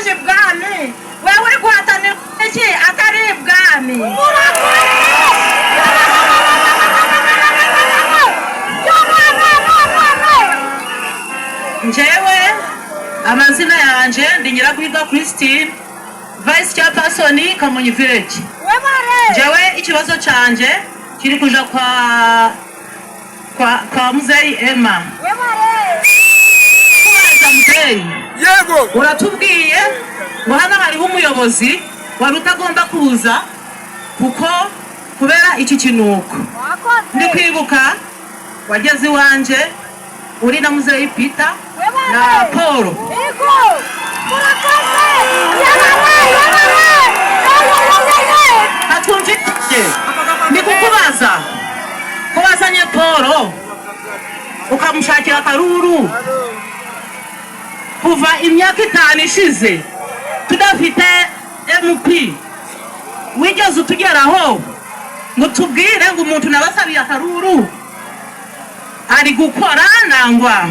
kuja ibwami wewe guhatanira iki atari ibwami njyewe amazina yanje ndi Nyiraguhiga Christine Vice Chairperson Kamonyi Village. Njyewe ikibazo canje kiri kuja kwa Muzeyi Emma. Kubaza Muzeyi. Yego. Uratubwiye ngo hano hariho umuyobozi wari utagomba kuza kuko kubera iki kinuko. Ndi kwibuka wageze iwanje uri na Muzeyi Peter na Paul. Hatumvike ni kukubaza kubazanye Paul ukamushakira akaruru kuva imyaka 5 ishize tudafite MP wigeze utugeraho ngo tubwire ngo umuntu nabasabiye akaruru ari gukora nangwa